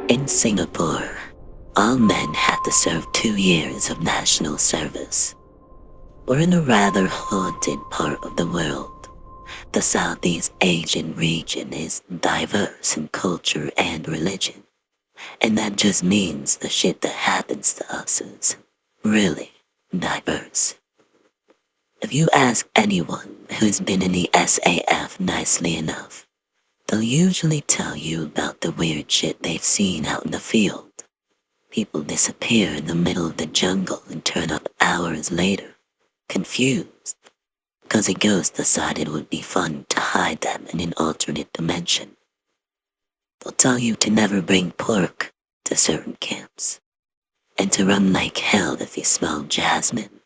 In Singapore, all men have to serve 2 years of national service. We're in a rather haunted part of the world. The Southeast Asian region is diverse in culture and religion, and that just means the shit that happens to us is really diverse. If you ask anyone who's been in the SAF nicely enough, they'll usually tell you about the weird shit they've seen out in the field. People disappear in the middle of the jungle and turn up hours later, confused, because a ghost decided it would be fun to hide them in an alternate dimension. They'll tell you to never bring pork to certain camps, and to run like hell if you smell jasmine.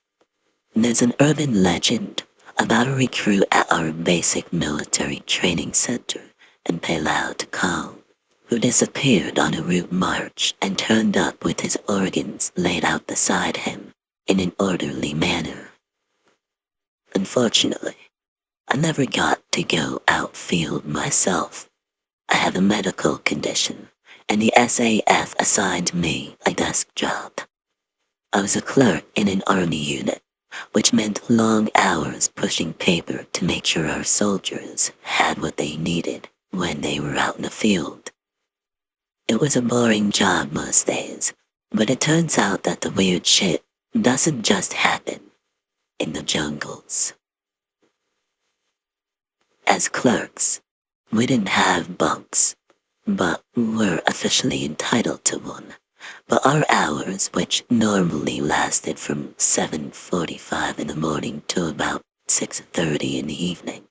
And there's an urban legend about a recruit at our basic military training center in Palau, Takal, who disappeared on a route march and turned up with his organs laid out beside him in an orderly manner. Unfortunately, I never got to go outfield myself. I have a medical condition, and the SAF assigned me a desk job. I was a clerk in an army unit, which meant long hours pushing paper to make sure our soldiers had what they needed when they were out in the field. It was a boring job most days, but it turns out that the weird shit doesn't just happen in the jungles. As clerks, we didn't have bunks, but were officially entitled to one. But our hours, which normally lasted from 7:45 in the morning to about 6:30 in the evening,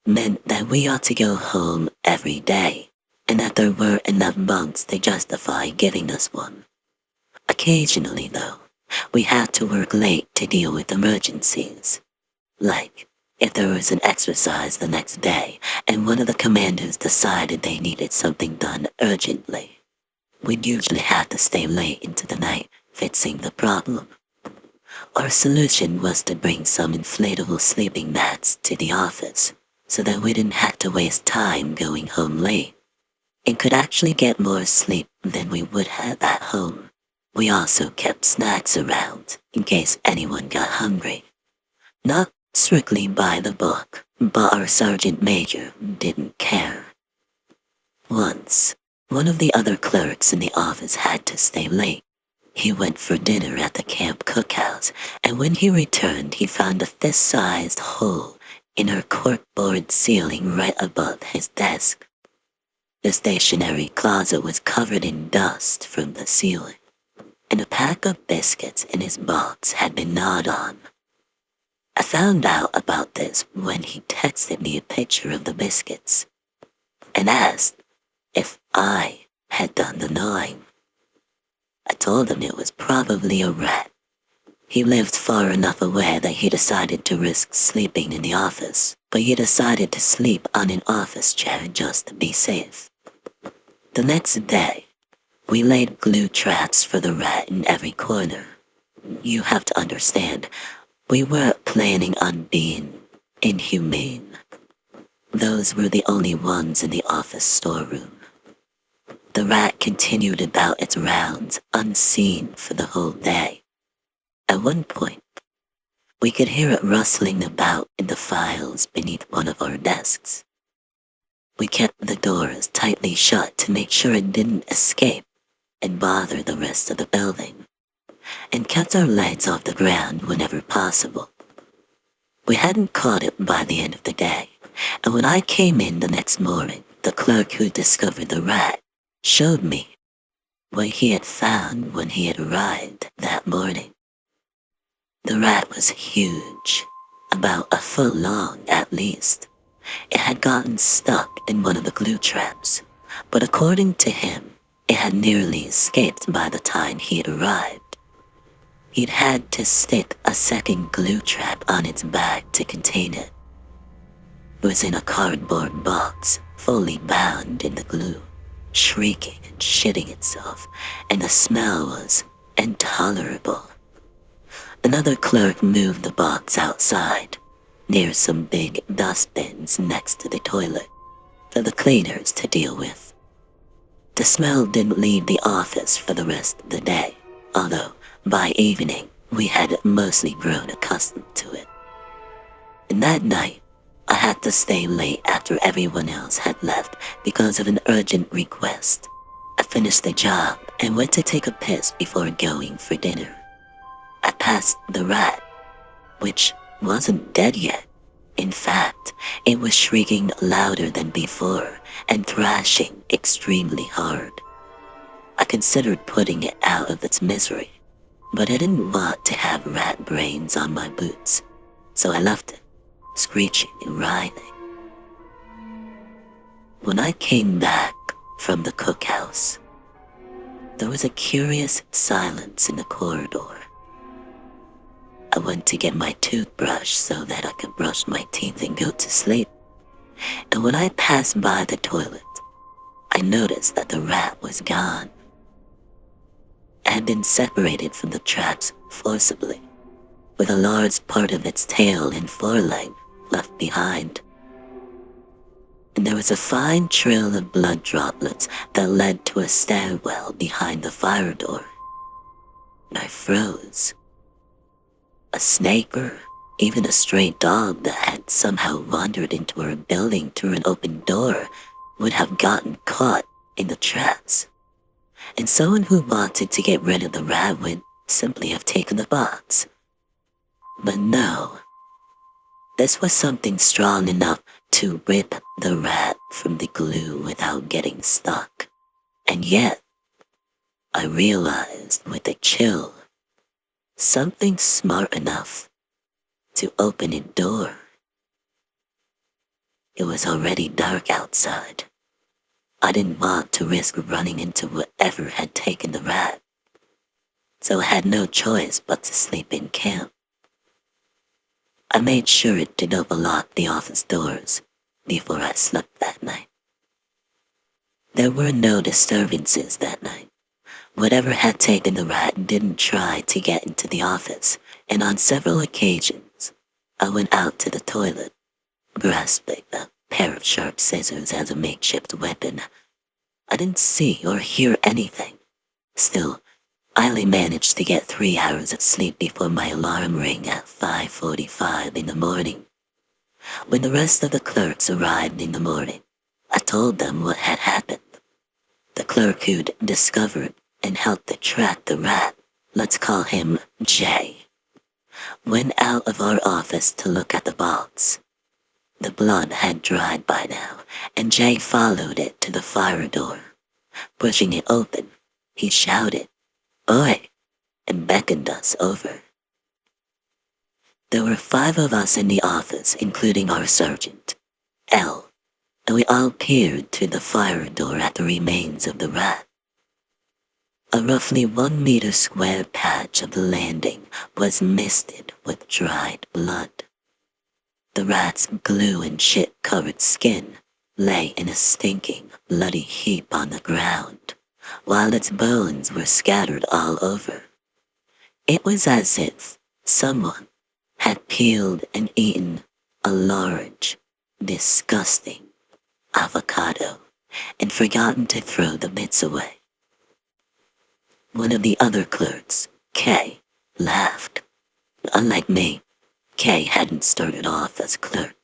meant that we ought to go home every day, and that there were enough bunks to justify giving us one. Occasionally, though, we had to work late to deal with emergencies. Like, if there was an exercise the next day and one of the commanders decided they needed something done urgently, we'd usually have to stay late into the night fixing the problem. Our solution was to bring some inflatable sleeping mats to the office so that we didn't have to waste time going home late and could actually get more sleep than we would have at home. We also kept snacks around in case anyone got hungry. Not strictly by the book, but our sergeant major didn't care. Once, one of the other clerks in the office had to stay late. He went for dinner at the camp cookhouse, and when he returned, he found a fist-sized hole in our corkboard ceiling right above his desk. The stationery closet was covered in dust from the ceiling, and a pack of biscuits in his box had been gnawed on. I found out about this when he texted me a picture of the biscuits and asked if I had done the gnawing. I told him it was probably a rat. He lived far enough away that he decided to risk sleeping in the office, but he decided to sleep on an office chair just to be safe. The next day, we laid glue traps for the rat in every corner. You have to understand, we weren't planning on being inhumane. Those were the only ones in the office storeroom. The rat continued about its rounds unseen for the whole day. At one point, we could hear it rustling about in the files beneath one of our desks. We kept the doors tightly shut to make sure it didn't escape and bother the rest of the building, and kept our legs off the ground whenever possible. We hadn't caught it by the end of the day, and when I came in the next morning, the clerk who discovered the rat showed me what he had found when he had arrived that morning. The rat was huge, about a foot long at least. It had gotten stuck in one of the glue traps, but according to him, it had nearly escaped by the time he had arrived. He'd had to stick a second glue trap on its back to contain it. It was in a cardboard box, fully bound in the glue, shrieking and shitting itself, and the smell was intolerable. Another clerk moved the box outside, near some big dustbins next to the toilet, for the cleaners to deal with. The smell didn't leave the office for the rest of the day, although by evening we had mostly grown accustomed to it. And that night, I had to stay late after everyone else had left because of an urgent request. I finished the job and went to take a piss before going for dinner. I passed the rat, which wasn't dead yet. In fact, it was shrieking louder than before and thrashing extremely hard. I considered putting it out of its misery, but I didn't want to have rat brains on my boots, so I left it, screeching and writhing. When I came back from the cookhouse, there was a curious silence in the corridor. I went to get my toothbrush so that I could brush my teeth and go to sleep. And when I passed by the toilet, I noticed that the rat was gone. It had been separated from the traps forcibly, with a large part of its tail and foreleg left behind. And there was a fine trail of blood droplets that led to a stairwell behind the fire door. And I froze. A snake or even a stray dog that had somehow wandered into our building through an open door would have gotten caught in the traps. And someone who wanted to get rid of the rat would simply have taken the box. But no, this was something strong enough to rip the rat from the glue without getting stuck. And yet, I realized with a chill, something smart enough to open a door. It was already dark outside. I didn't want to risk running into whatever had taken the rat, so I had no choice but to sleep in camp. I made sure to double lock the office doors before I slept that night. There were no disturbances that night. Whatever had taken the rat didn't try to get into the office, and on several occasions, I went out to the toilet, grasping a pair of sharp scissors as a makeshift weapon. I didn't see or hear anything. Still, I only managed to get 3 hours of sleep before my alarm rang at 5:45 in the morning. When the rest of the clerks arrived in the morning, I told them what had happened. The clerk who'd discovered and helped to track the rat, let's call him Jay, went out of our office to look at the box. The blood had dried by now, and Jay followed it to the fire door. Pushing it open, he shouted, "Oi!" and beckoned us over. There were 5 of us in the office, including our sergeant, L, and we all peered through the fire door at the remains of the rat. A roughly 1 meter square patch of the landing was misted with dried blood. The rat's glue and shit-covered skin lay in a stinking, bloody heap on the ground, while its bones were scattered all over. It was as if someone had peeled and eaten a large, disgusting avocado and forgotten to throw the bits away. One of the other clerks, K, laughed. Unlike me, K hadn't started off as clerk.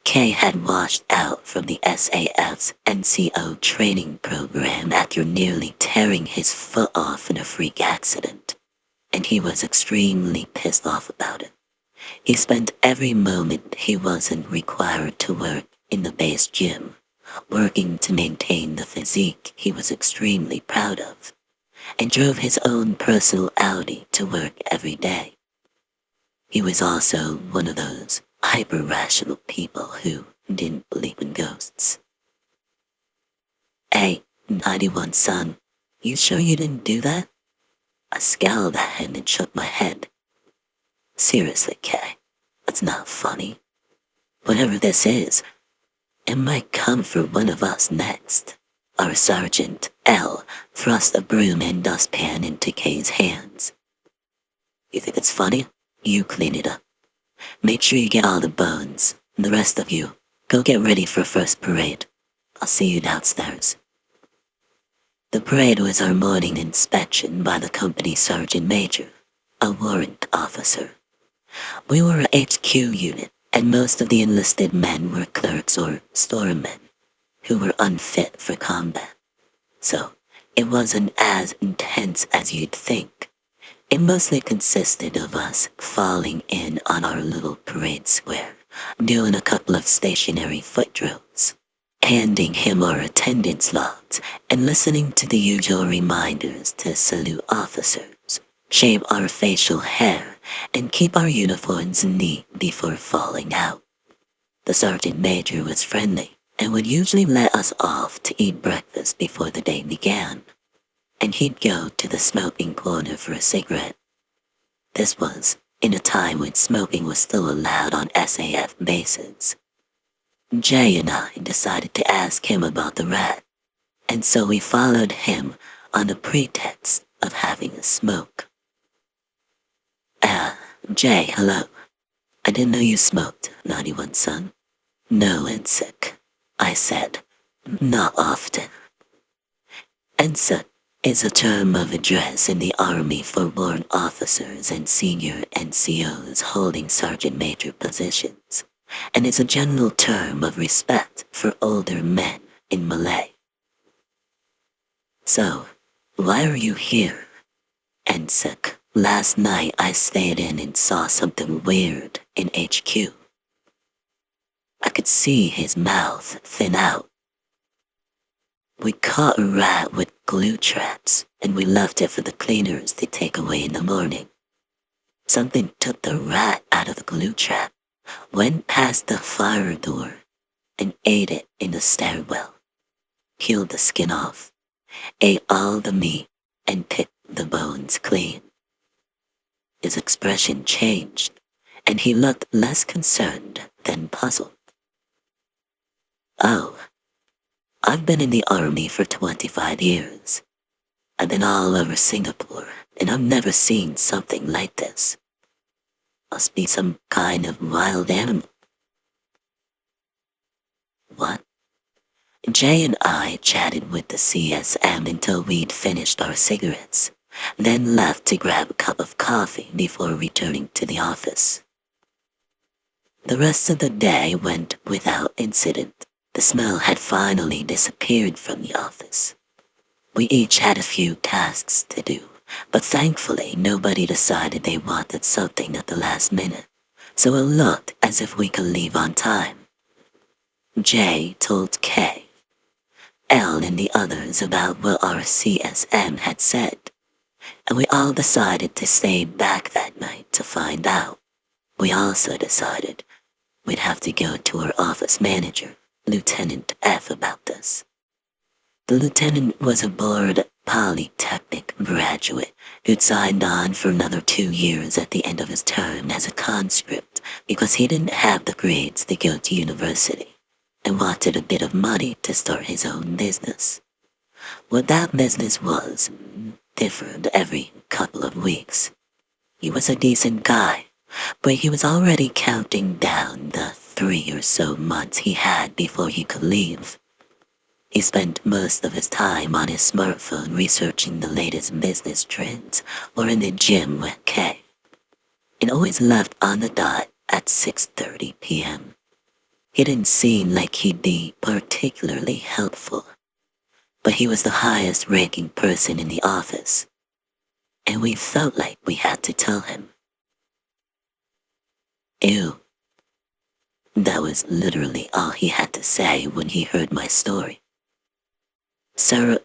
K had washed out from the SAF's NCO training program after nearly tearing his foot off in a freak accident, and he was extremely pissed off about it. He spent every moment he wasn't required to work in the base gym, working to maintain the physique he was extremely proud of, and drove his own personal Audi to work every day. He was also one of those hyper-rational people who didn't believe in ghosts. "Hey, 91 son, you sure you didn't do that?" I scowled at him and shook my head. "Seriously, K, that's not funny. Whatever this is, it might come for one of us next." Our sergeant, L, thrust a broom and dustpan into K's hands. "You think it's funny? You clean it up. Make sure you get all the bones. And the rest of you, go get ready for first parade. I'll see you downstairs." The parade was our morning inspection by the company sergeant major, a warrant officer. We were a HQ unit, and most of the enlisted men were clerks or storemen who were unfit for combat. So, it wasn't as intense as you'd think. It mostly consisted of us falling in on our little parade square, doing a couple of stationary foot drills, handing him our attendance logs, and listening to the usual reminders to salute officers, shave our facial hair, and keep our uniforms neat before falling out. The sergeant major was friendly and would usually let us off to eat breakfast before the day began, and he'd go to the smoking corner for a cigarette. This was in a time when smoking was still allowed on SAF bases. Jay and I decided to ask him about the rat, and so we followed him on the pretext of having a smoke. Jay, hello. I didn't know you smoked, naughty one, son. No, Ensick, I said. Not often. Ensick is a term of address in the Army for warrant officers and senior NCOs holding sergeant major positions, and is a general term of respect for older men in Malay. So, why are you here? Ensick, last night I stayed in and saw something weird in HQ. I could see his mouth thin out. We caught a rat with glue traps, and we left it for the cleaners to take away in the morning. Something took the rat out of the glue trap, went past the fire door, and ate it in the stairwell. Peeled the skin off, ate all the meat, and picked the bones clean. His expression changed, and he looked less concerned than puzzled. Oh, I've been in the Army for 25 years. I've been all over Singapore, and I've never seen something like this. Must be some kind of wild animal. What? Jay and I chatted with the CSM until we'd finished our cigarettes, then left to grab a cup of coffee before returning to the office. The rest of the day went without incident. The smell had finally disappeared from the office. We each had a few tasks to do, but thankfully nobody decided they wanted something at the last minute, so it looked as if we could leave on time. Jay told Kay, Elle and the others about what our CSM had said, and we all decided to stay back that night to find out. We also decided we'd have to go to our office manager, Lieutenant F, about this. The lieutenant was a bored Polytechnic graduate who'd signed on for another 2 years at the end of his term as a conscript because he didn't have the grades to go to university and wanted a bit of money to start his own business. What that business was differed every couple of weeks. He was a decent guy, but he was already counting down the 3 or so months he had before he could leave. He spent most of his time on his smartphone researching the latest business trends or in the gym with Kay. It always left on the dot at 6:30 p.m. He didn't seem like he'd be particularly helpful, but he was the highest ranking person in the office, and we felt like we had to tell him. Ew. That was literally all he had to say when he heard my story. Sir,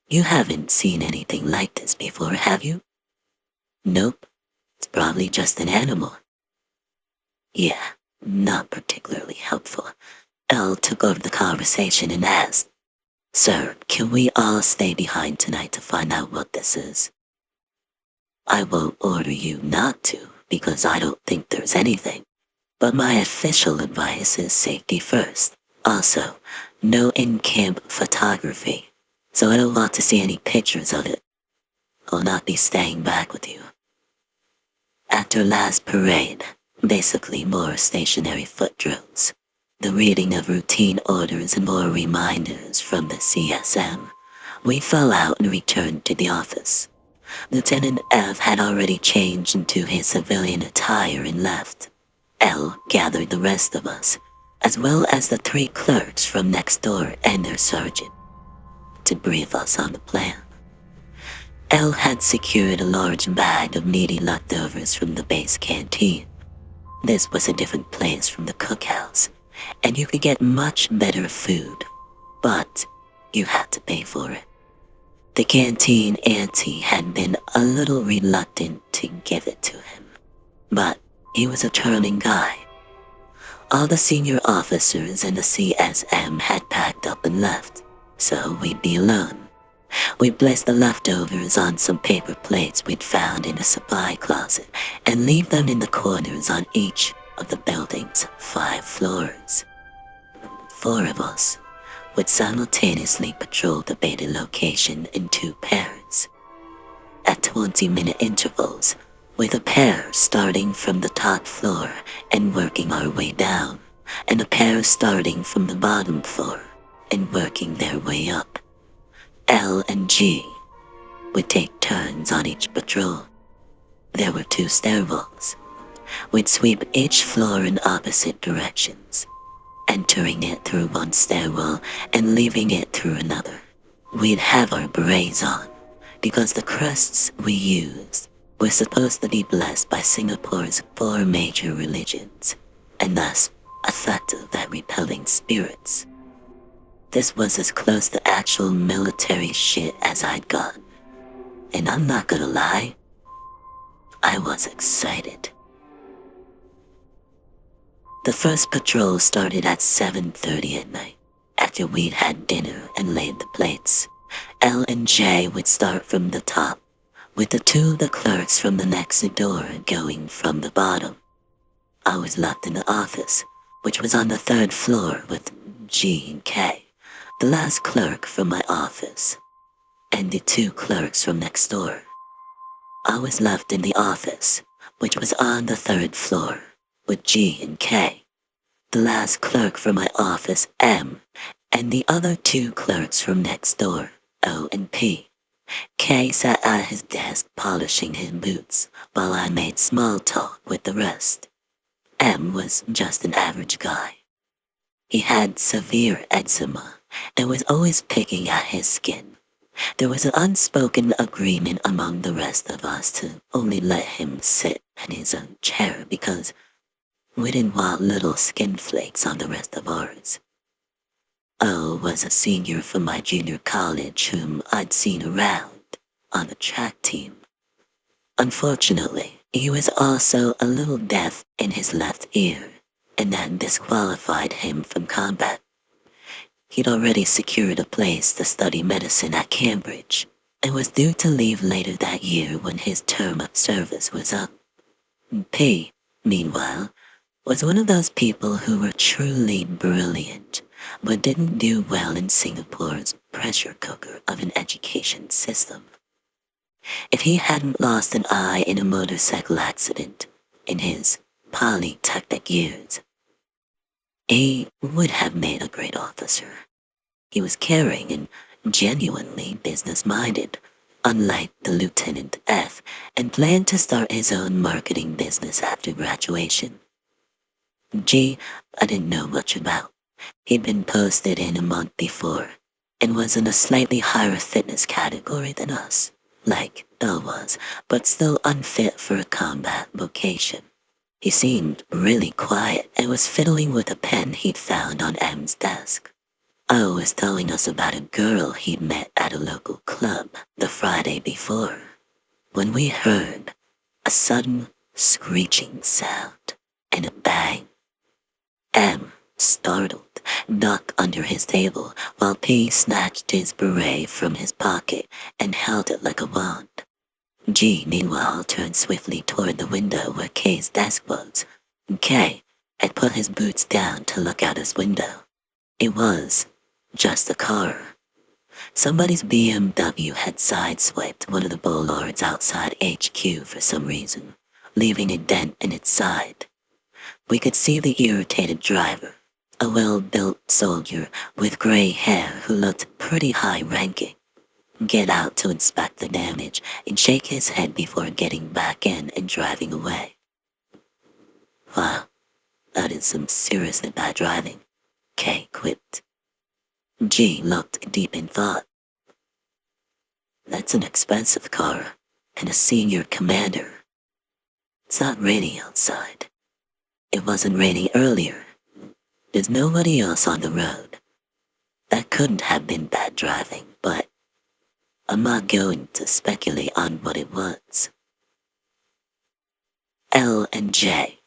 you haven't seen anything like this before, have you? Nope. It's probably just an animal. Yeah, not particularly helpful. Elle took over the conversation and asked, Sir, can we all stay behind tonight to find out what this is? I won't order you not to, because I don't think there's anything. But my official advice is safety first. Also, no in-camp photography, so I don't want to see any pictures of it. I'll not be staying back with you. After last parade, basically more stationary foot drills, the reading of routine orders and more reminders from the CSM, We fell out and returned to the office. Lieutenant F had already changed into his civilian attire and left. L gathered the rest of us, as well as the 3 clerks from next door and their sergeant, to brief us on the plan. L had secured a large bag of meaty leftovers from the base canteen. This was a different place from the cookhouse, and you could get much better food, but you had to pay for it. The canteen auntie had been a little reluctant to give it to him, but he was a charming guy. All the senior officers and the CSM had packed up and left, so we'd be alone. We placed the leftovers on some paper plates we'd found in a supply closet and leave them in the corners on each of the building's 5 floors. 4 of us would simultaneously patrol the beta location in 2 pairs, at 20-minute intervals, with a pair starting from the top floor and working our way down, and a pair starting from the bottom floor and working their way up. L and G would take turns on each patrol. There were 2 stairwells. We'd sweep each floor in opposite directions, entering it through one stairwell and leaving it through another. We'd have our berets on, because the crests we used were supposed to be blessed by Singapore's 4 major religions, and thus effective at repelling spirits. This was as close to actual military shit as I'd gotten, and I'm not gonna lie, I was excited. The first patrol started at 7:30 at night. After we'd had dinner and laid the plates, L and J would start from the top, with the 2 of the clerks from the next door going from the bottom. I was left in the office, which was on the 3rd floor with G and K, the last clerk from my office, and the 2 clerks from next door. I was left in the office, which was on the 3rd floor, with G and K, the last clerk from my office, M, and the other 2 clerks from next door, O and P. K sat at his desk polishing his boots while I made small talk with the rest. M was just an average guy. He had severe eczema and was always picking at his skin. There was an unspoken agreement among the rest of us to only let him sit in his own chair because we didn't want little skin flakes on the rest of ours. O was a senior from my junior college whom I'd seen around on the track team. Unfortunately, he was also a little deaf in his left ear, and that disqualified him from combat. He'd already secured a place to study medicine at Cambridge, and was due to leave later that year when his term of service was up. P, meanwhile, was one of those people who were truly brilliant, but didn't do well in Singapore's pressure cooker of an education system. If he hadn't lost an eye in a motorcycle accident in his polytechnic years, he would have made a great officer. He was caring and genuinely business-minded, unlike the Lieutenant F, and planned to start his own marketing business after graduation. G, I didn't know much about. He'd been posted in a month before, and was in a slightly higher fitness category than us, like L was, but still unfit for a combat vocation. He seemed really quiet and was fiddling with a pen he'd found on M's desk. O was telling us about a girl he'd met at a local club the Friday before, when we heard a sudden screeching sound and a bang. M, startled, ducked under his table while P snatched his beret from his pocket and held it like a wand. G, meanwhile, turned swiftly toward the window where K's desk was. K had put his boots down to look out his window. It was just a car. Somebody's BMW had sideswiped one of the bollards outside HQ for some reason, leaving a dent in its side. We could see the irritated driver, a well-built soldier with gray hair who looked pretty high-ranking. get out to inspect the damage, and shake his head before getting back in and driving away. Wow, that is some seriously bad driving, Kay quipped. G looked deep in thought. That's an expensive car, and a senior commander. It's not raining outside. It wasn't raining earlier. There's nobody else on the road. That couldn't have been bad driving, but I'm not going to speculate on what it was. L and J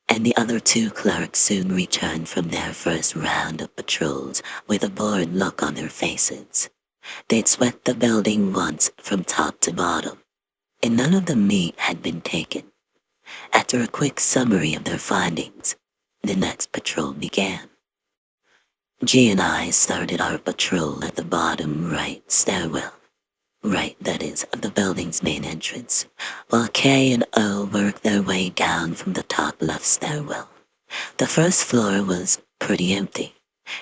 and the other two clerks soon returned from their first round of patrols with a bored look on their faces. They'd swept the building once from top to bottom, and none of the meat had been taken. After a quick summary of their findings, the next patrol began. G and I started our patrol at the bottom right stairwell, right, that is, of the building's main entrance, while K and O worked their way down from the top left stairwell. The first floor was pretty empty.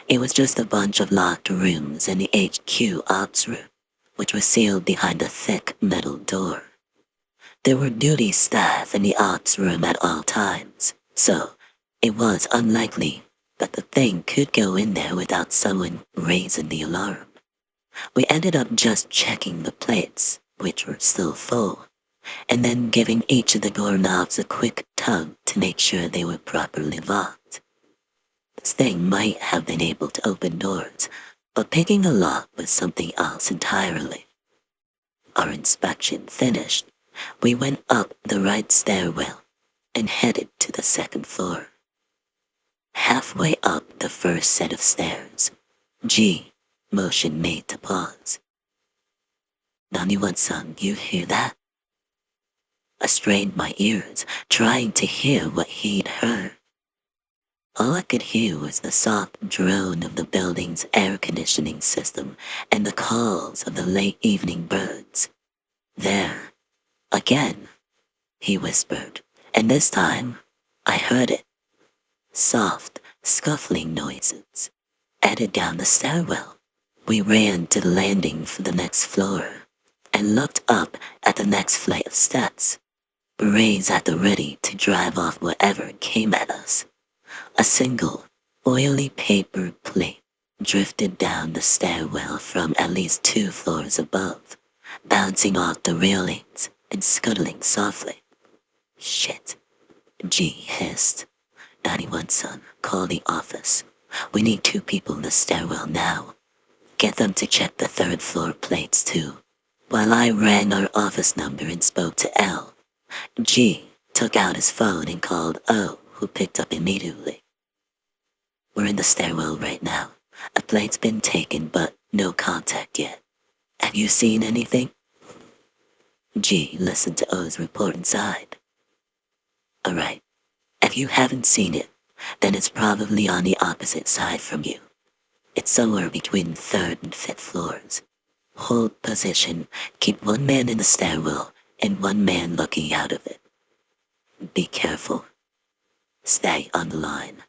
It was just a bunch of locked rooms and the HQ ops room, which was sealed behind a thick metal door. There were duty staff in the ops room at all times, so it was unlikely that the thing could go in there without someone raising the alarm. We ended up just checking the plates, which were still full, and then giving each of the doorknobs a quick tug to make sure they were properly locked. This thing might have been able to open doors, but picking a lock was something else entirely. Our inspection finished, we went up the right stairwell and headed to the second floor. Halfway up the first set of stairs, G motioned me to pause. "Nani-san, you hear that?" I strained my ears, trying to hear what he'd heard. All I could hear was the soft drone of the building's air conditioning system and the calls of the late evening birds. "There, again," he whispered, and this time I heard it. Soft, scuffling noises headed down the stairwell. We ran to the landing for the next floor and looked up at the next flight of steps, berets at the ready to drive off whatever came at us. A single, oily paper plate drifted down the stairwell from at least 2 floors above, bouncing off the railings and scuttling softly. "Shit," G hissed. "Nani-san, call the office. We need 2 people in the stairwell now. Get them to check the 3rd floor plates too." While I rang our office number and spoke to L, G took out his phone and called O, who picked up immediately. "We're in the stairwell right now. A plate's been taken, but no contact yet. Have you seen anything?" G listened to O's report inside. "Alright, if you haven't seen it, then it's probably on the opposite side from you. It's somewhere between 3rd and 5th floors. Hold position, keep 1 man in the stairwell and 1 man looking out of it. Be careful. Stay on the line."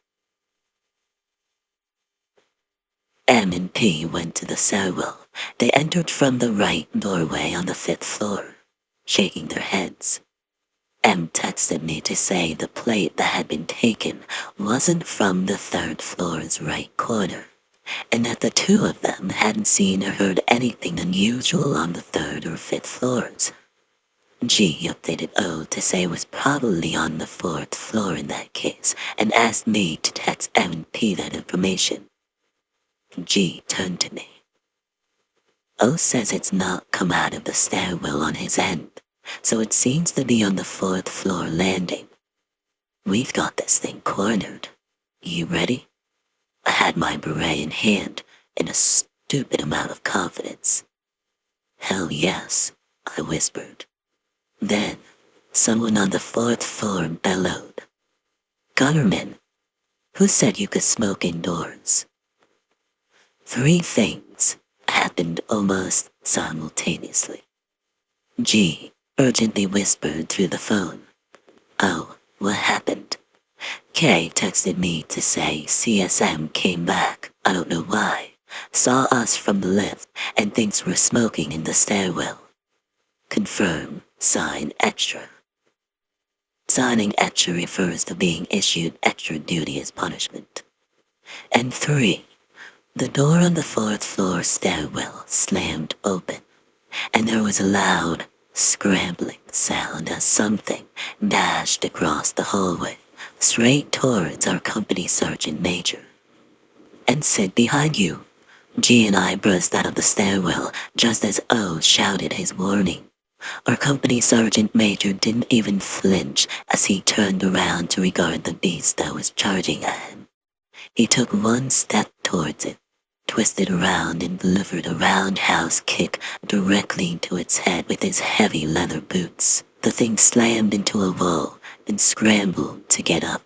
M and P went to the stairwell. They entered from the right doorway on the 5th floor, shaking their heads. M texted me to say the plate that had been taken wasn't from the 3rd floor's right corner, and that the 2 of them hadn't seen or heard anything unusual on the 3rd or 5th floors. G updated O to say it was probably on the 4th floor in that case, and asked me to text M and P that information. G turned to me. "O says it's not come out of the stairwell on his end, so it seems to be on the 4th floor landing. We've got this thing cornered. You ready?" I had my beret in hand and a stupid amount of confidence. "Hell yes," I whispered. Then someone on the 4th floor bellowed, "Gunnerman, who said you could smoke indoors?" 3 things happened almost simultaneously. G urgently whispered through the phone, "Oh, what happened?" K texted me to say CSM came back. I don't know why. saw us from the lift, and thinks we're smoking in the stairwell. Confirm, sign extra. Signing extra refers to being issued extra duty as punishment. And 3. The door on the 4th floor stairwell slammed open, and there was a loud, scrambling sound as something dashed across the hallway, straight towards our company sergeant major. And sit behind you. G and I burst out of the stairwell just as O shouted his warning. Our company sergeant major didn't even flinch as he turned around to regard the beast that was charging at him. He took one step towards it, twisted around and delivered a roundhouse kick directly into its head with his heavy leather boots. The thing slammed into a wall and scrambled to get up.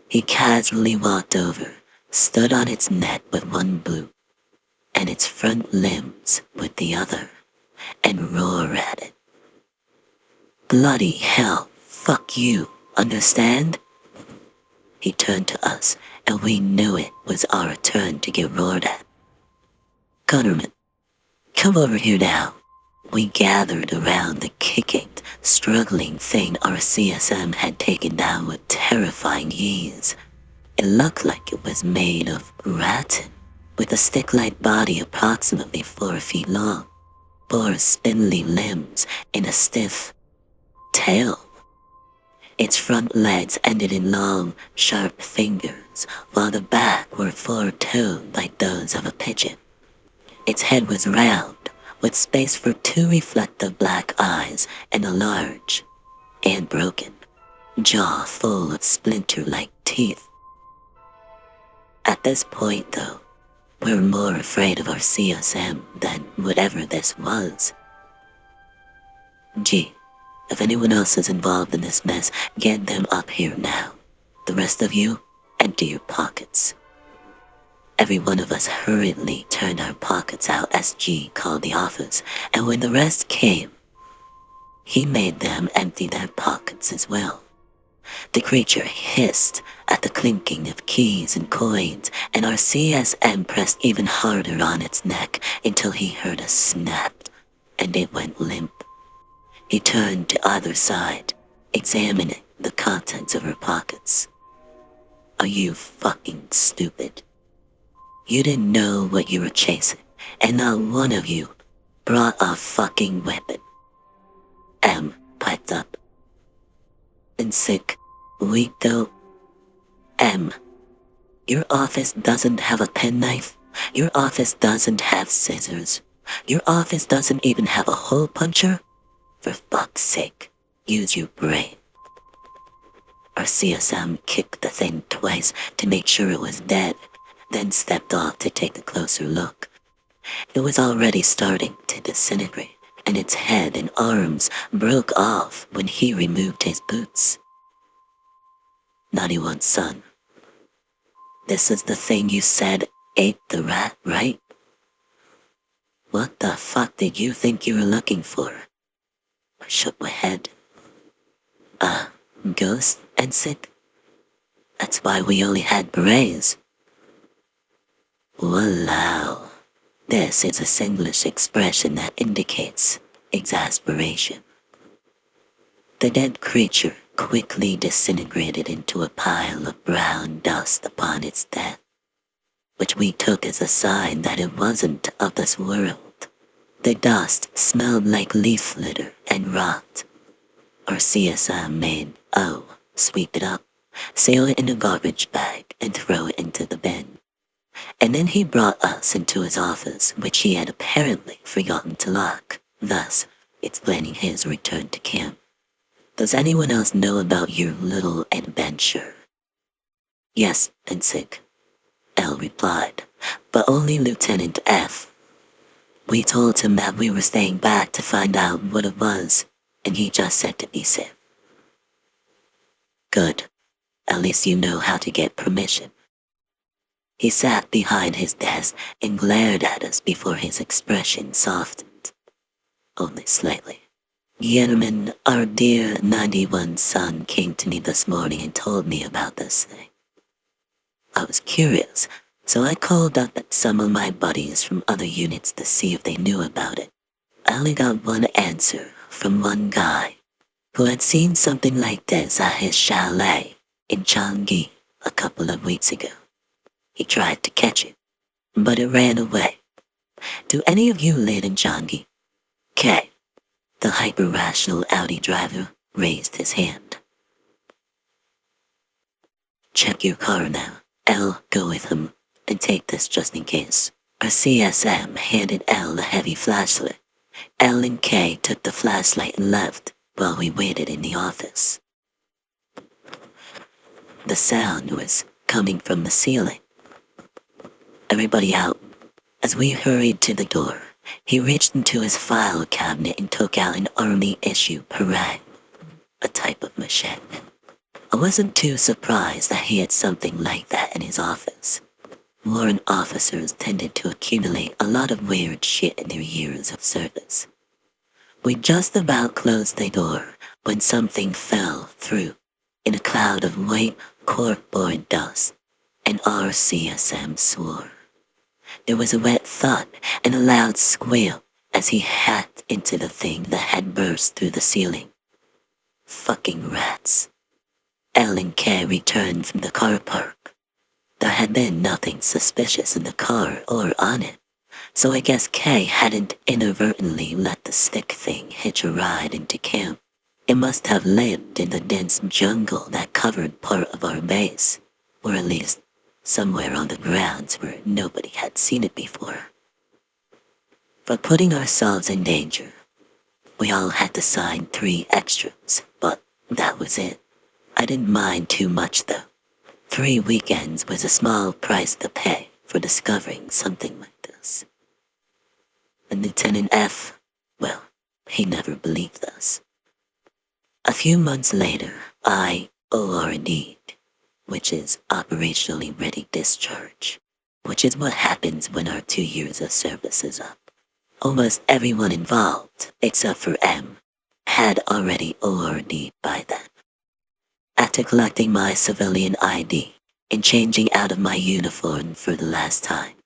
He casually walked over, stood on its neck with one boot, and its front limbs with the other, and roared at it. Bloody hell, fuck you, understand? He turned to us, and we knew it was our turn to get roared at. Gunnerman, come over here now. We gathered around the kicking, struggling thing our CSM had taken down with terrifying ease. It looked like it was made of rattan, with a stick-like body approximately 4 feet long, 4 spindly limbs, and a stiff tail. Its front legs ended in long, sharp fingers, while the back were four-toed like those of a pigeon. Its head was round, with space for 2 reflective black eyes and a large, and broken, jaw full of splinter-like teeth. At this point, though, we were more afraid of our CSM than whatever this was. Gee, if anyone else is involved in this mess, get them up here now. The rest of you, empty your pockets. Every one of us hurriedly turned our pockets out as G called the office, and when the rest came, he made them empty their pockets as well. The creature hissed at the clinking of keys and coins, and our CSM pressed even harder on its neck until he heard a snap, and it went limp. He turned to either side, examining the contents of her pockets. Are you fucking stupid? You didn't know what you were chasing, and not one of you brought a fucking weapon. M piped up. And sick, weak though. M, your office doesn't have a penknife. Your office doesn't have scissors. Your office doesn't even have a hole puncher. For fuck's sake, use your brain. Our CSM kicked the thing twice to make sure it was dead, then stepped off to take a closer look. It was already starting to disintegrate, and its head and arms broke off when he removed his boots. 91, son. This is the thing you said ate the rat, right? What the fuck did you think you were looking for? I shook my head. Ghost and sick? That's why we only had berets. Walao. This is a Singlish expression that indicates exasperation. The dead creature quickly disintegrated into a pile of brown dust upon its death, which we took as a sign that it wasn't of this world. The dust smelled like leaf litter and rot. Our CSI made sweep it up, seal it in a garbage bag, and throw it into the bin. And then he brought us into his office, which he had apparently forgotten to lock, thus explaining his return to camp. Does anyone else know about your little adventure? Yes, Ensign, L replied, but only Lieutenant F. We told him that we were staying back to find out what it was, and he just said to be safe. Good. At least you know how to get permission. He sat behind his desk and glared at us before his expression softened. Only slightly. Gentlemen, our dear 91 son came to me this morning and told me about this thing. I was curious, So I called up some of my buddies from other units to see if they knew about it. I only got one answer from one guy who had seen something like this at his chalet in Changi a couple of weeks ago. He tried to catch it, but it ran away. Do any of you live in Changi? K, the hyper-rational Audi driver, raised his hand. Check your car now. L, go with him, and take this just in case. Our CSM handed L a heavy flashlight. L and K took the flashlight and left while we waited in the office. The sound was coming from the ceiling. Everybody out. As we hurried to the door, he reached into his file cabinet and took out an Army-issue parang, a type of machete. I wasn't too surprised that he had something like that in his office. Warrant officers tended to accumulate a lot of weird shit in their years of service. We just about closed the door when something fell through in a cloud of white corkboard dust, and our CSM swore. There was a wet thud and a loud squeal as he hacked into the thing that had burst through the ceiling. Fucking rats. L and K returned from the car park. There had been nothing suspicious in the car or on it, so I guess K hadn't inadvertently let the stick thing hitch a ride into camp. It must have lived in the dense jungle that covered part of our base, or at least somewhere on the grounds where nobody had seen it before. For putting ourselves in danger, we all had to sign 3 extras, but that was it. I didn't mind too much though. 3 weekends was a small price to pay for discovering something like this. And Lieutenant F, well, he never believed us. A few months later, I ORD'd, which is operationally ready discharge, which is what happens when our 2 years of service is up. Almost everyone involved, except for M, had already ORD'd by then. After collecting my civilian ID and changing out of my uniform for the last time,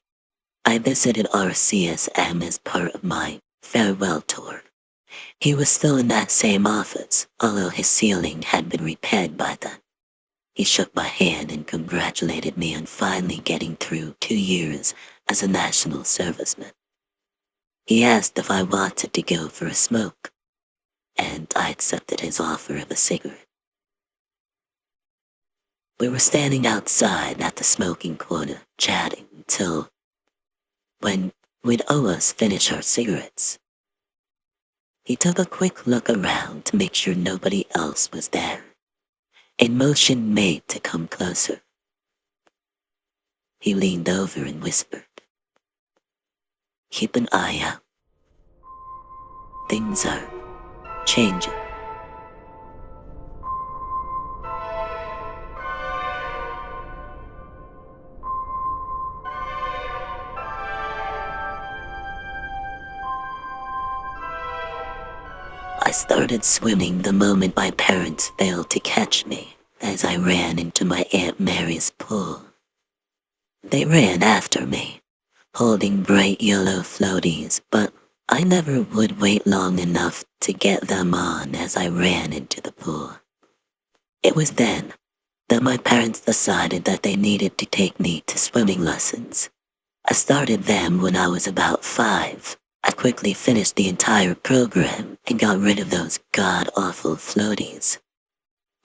I visited our CSM as part of my farewell tour. He was still in that same office, although his ceiling had been repaired by then. He shook my hand and congratulated me on finally getting through 2 years as a national serviceman. He asked if I wanted to go for a smoke, and I accepted his offer of a cigarette. We were standing outside at the smoking corner, chatting until when we'd almost finished our cigarettes. He took a quick look around to make sure nobody else was there, and motioned me to come closer. He leaned over and whispered, "Keep an eye out. Things are changing." I started swimming the moment my parents failed to catch me as I ran into my Aunt Mary's pool. They ran after me, holding bright yellow floaties, but I never would wait long enough to get them on as I ran into the pool. It was then that my parents decided that they needed to take me to swimming lessons. I started them when I was about 5. I quickly finished the entire program and got rid of those god-awful floaties.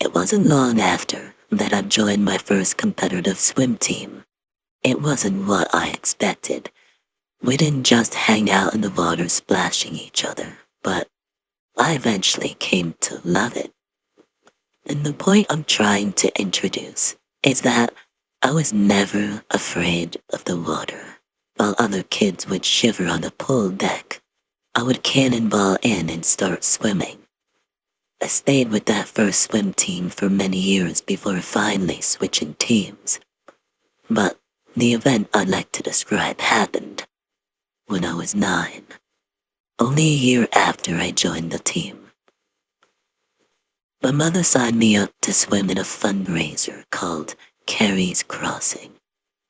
It wasn't long after that I joined my first competitive swim team. It wasn't what I expected. We didn't just hang out in the water splashing each other, but I eventually came to love it. And the point I'm trying to introduce is that I was never afraid of the water. While other kids would shiver on the pool deck, I would cannonball in and start swimming. I stayed with that first swim team for many years before finally switching teams. But the event I'd like to describe happened when I was 9, only a year after I joined the team. My mother signed me up to swim in a fundraiser called Carrie's Crossing.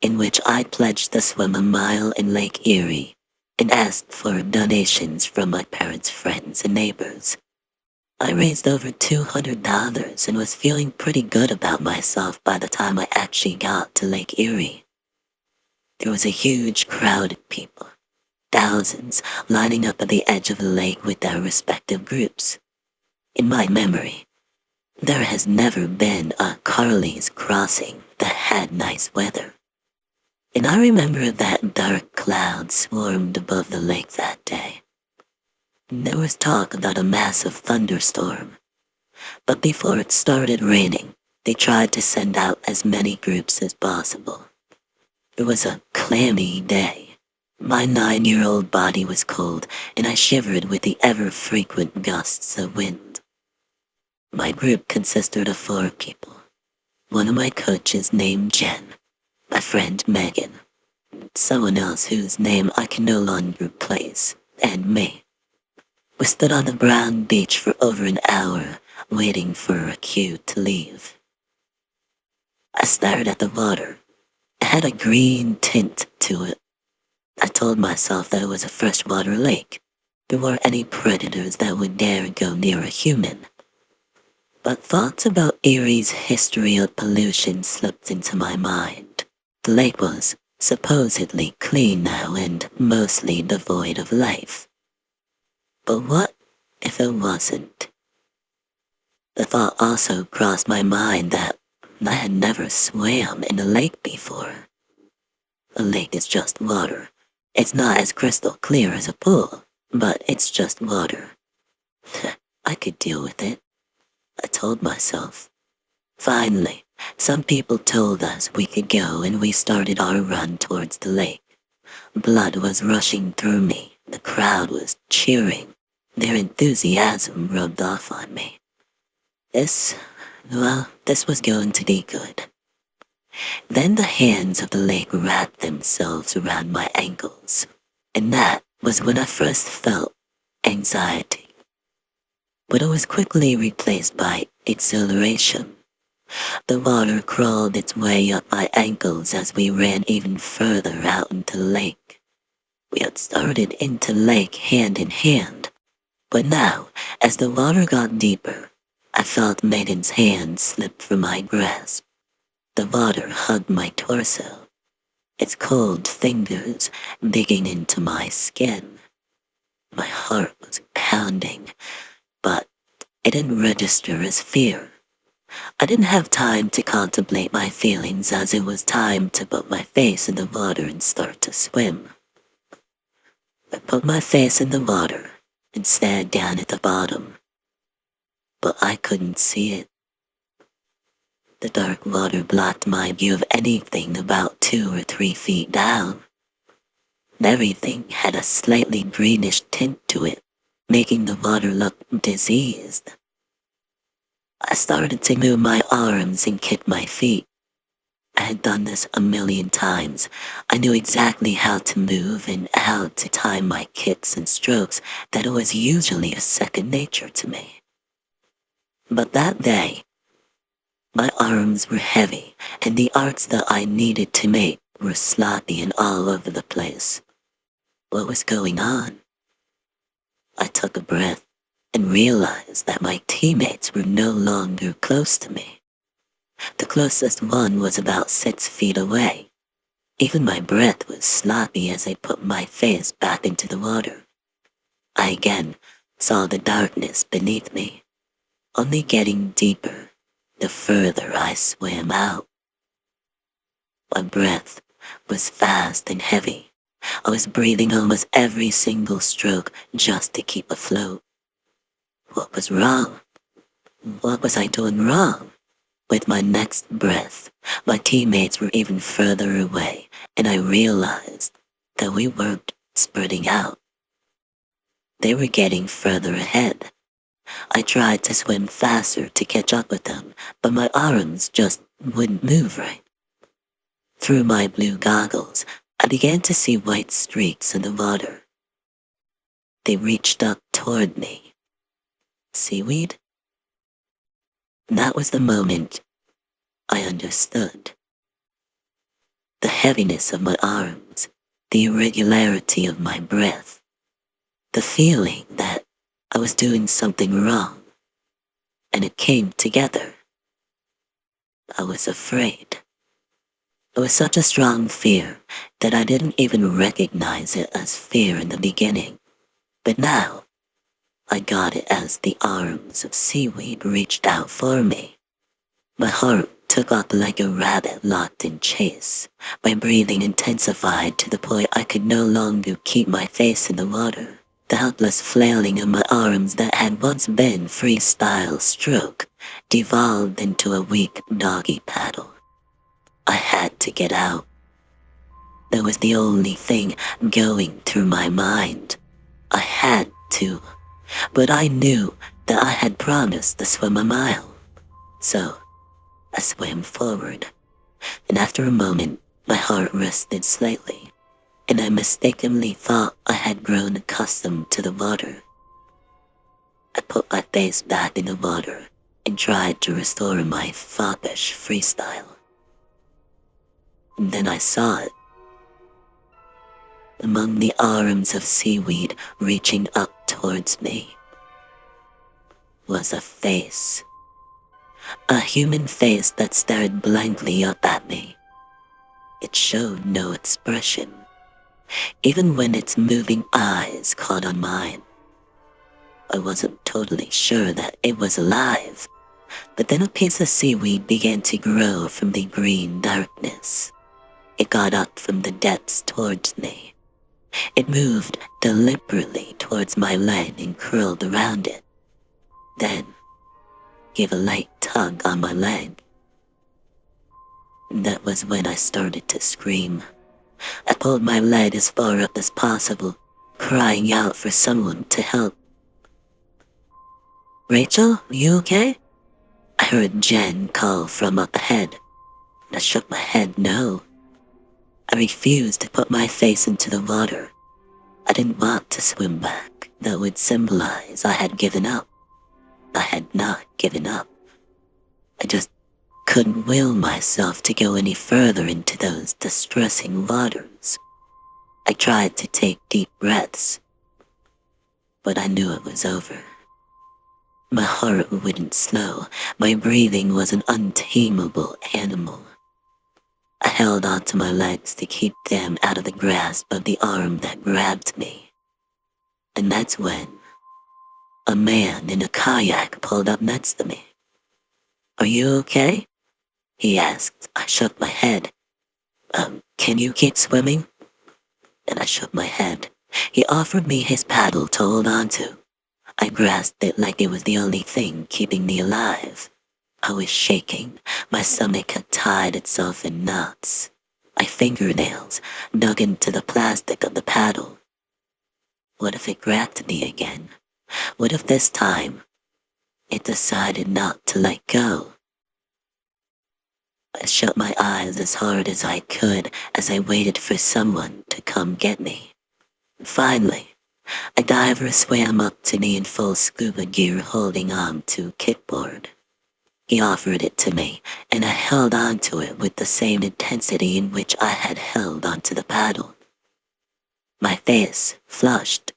in which I pledged to swim a mile in Lake Erie and asked for donations from my parents' friends and neighbors. I raised over $200 and was feeling pretty good about myself by the time I actually got to Lake Erie. There was a huge crowd of people, thousands lining up at the edge of the lake with their respective groups. In my memory, there has never been a Carly's Crossing that had nice weather. And I remember that dark cloud swarmed above the lake that day. There was talk about a massive thunderstorm, but before it started raining, they tried to send out as many groups as possible. It was a clammy day. My 9-year-old body was cold, and I shivered with the ever-frequent gusts of wind. My group consisted of 4 people. One of my coaches named Jen, my friend Megan, someone else whose name I can no longer place, and me. We stood on the brown beach for over an hour, waiting for a cue to leave. I stared at the water. It had a green tint to it. I told myself that it was a freshwater lake. There weren't any predators that would dare go near a human. But thoughts about Erie's history of pollution slipped into my mind. The lake was supposedly clean now and mostly devoid of life. But what if it wasn't? The thought also crossed my mind that I had never swam in a lake before. A lake is just water. It's not as crystal clear as a pool, but it's just water. I could deal with it, I told myself. Finally, some people told us we could go, and we started our run towards the lake. Blood was rushing through me. The crowd was cheering. Their enthusiasm rubbed off on me. This was going to be good. Then the hands of the lake wrapped themselves around my ankles, and that was when I first felt anxiety. But it was quickly replaced by exhilaration. The water crawled its way up my ankles as we ran even further out into the lake. We had started into the lake hand in hand, but now, as the water got deeper, I felt Megan's hand slip from my grasp. The water hugged my torso, its cold fingers digging into my skin. My heart was pounding, but it didn't register as fear. I didn't have time to contemplate my feelings, as it was time to put my face in the water and start to swim. I put my face in the water and stared down at the bottom, but I couldn't see it. The dark water blocked my view of anything about 2 or 3 feet down. Everything had a slightly greenish tint to it, making the water look diseased. I started to move my arms and kick my feet. I had done this a million times. I knew exactly how to move and how to time my kicks and strokes, that it was usually a second nature to me. But that day, my arms were heavy, and the arcs that I needed to make were sloppy and all over the place. What was going on? I took a breath and realized that my teammates were no longer close to me. The closest one was about 6 feet away. Even my breath was sloppy as I put my face back into the water. I again saw the darkness beneath me, only getting deeper the further I swam out. My breath was fast and heavy. I was breathing almost every single stroke just to keep afloat. What was wrong? What was I doing wrong? With my next breath, my teammates were even further away, and I realized that we weren't spreading out. They were getting further ahead. I tried to swim faster to catch up with them, but my arms just wouldn't move right. Through my blue goggles, I began to see white streaks in the water. They reached up toward me. Seaweed? That was the moment I understood. the heaviness of my arms, the irregularity of my breath, the feeling that I was doing something wrong, and it came together. I was afraid. It was such a strong fear that I didn't even recognize it as fear in the beginning. But now, I got it as the arms of seaweed reached out for me. My heart took off like a rabbit locked in chase. My breathing intensified to the point I could no longer keep my face in the water. The helpless flailing of my arms that had once been freestyle stroke devolved into a weak doggy paddle. I had to get out. That was the only thing going through my mind. I had to, but I knew that I had promised to swim a mile. So, I swam forward, and after a moment, my heart rested slightly, and I mistakenly thought I had grown accustomed to the water. I put my face back in the water and tried to restore my foppish freestyle. And then I saw it. Among the arms of seaweed reaching up towards me was a face. A human face that stared blankly up at me. It showed no expression, even when its moving eyes caught on mine. I wasn't totally sure that it was alive, but then a piece of seaweed began to grow from the green darkness. It got up from the depths towards me. It moved deliberately towards my leg and curled around it. Then, gave a light tug on my leg. That was when I started to scream. I pulled my leg as far up as possible, crying out for someone to help. "Rachel, you okay?" I heard Jen call from up ahead. I shook my head no. I refused to put my face into the water. I didn't want to swim back. That would symbolize I had given up. I had not given up. I just couldn't will myself to go any further into those distressing waters. I tried to take deep breaths, but I knew it was over. My heart wouldn't slow. My breathing was an untamable animal. I held onto my legs to keep them out of the grasp of the arm that grabbed me. And that's when a man in a kayak pulled up next to me. "Are you okay?" he asked. I shook my head. Can you keep swimming?" And I shook my head. He offered me his paddle to hold on to. I grasped it like it was the only thing keeping me alive. I was shaking. My stomach had tied itself in knots. My fingernails dug into the plastic of the paddle. What if it grabbed me again? What if this time it decided not to let go? I shut my eyes as hard as I could as I waited for someone to come get me. Finally, a diver swam up to me in full scuba gear holding on to a kickboard. He offered it to me, and I held on to it with the same intensity in which I had held onto the paddle. My face flushed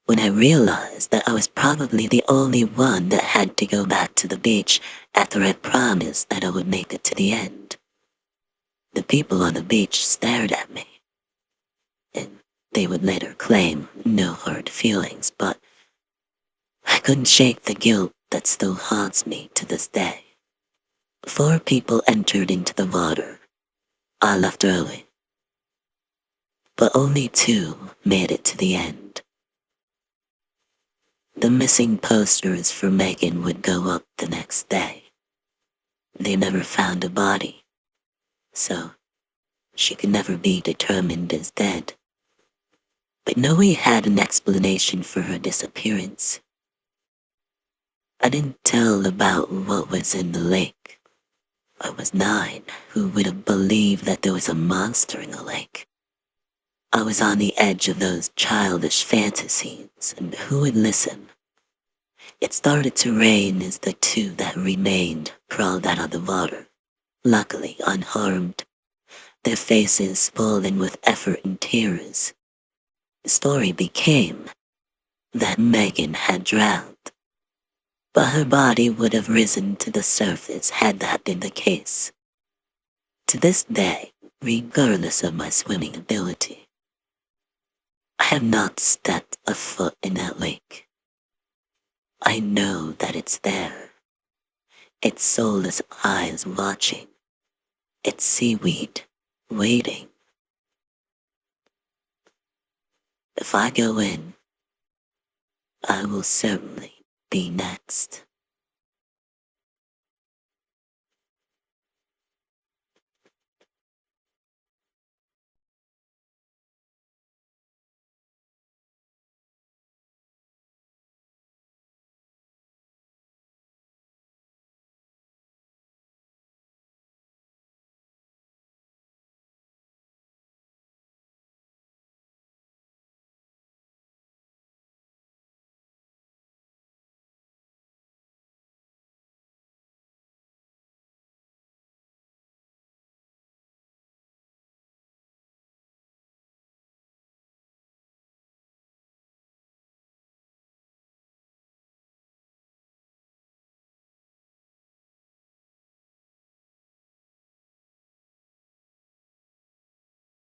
when I realized that I was probably the only one that had to go back to the beach after I promised that I would make it to the end. The people on the beach stared at me, and they would later claim no hard feelings, but I couldn't shake the guilt that still haunts me to this day. 4 people entered into the water. I left early, but only 2 made it to the end. The missing posters for Megan would go up the next day. They never found a body, so she could never be determined as dead. But Noe had an explanation for her disappearance. I didn't tell about what was in the lake. I was 9. Who would have believed that there was a monster in the lake? I was on the edge of those childish fantasies, and who would listen? It started to rain as the 2 that remained crawled out of the water, luckily unharmed. their faces swollen with effort and tears. The story became that Megan had drowned, but her body would have risen to the surface had that been the case. To this day, regardless of my swimming ability, I have not stepped a foot in that lake. I know that it's there, its soulless eyes watching, its seaweed waiting. If I go in, I will certainly be next.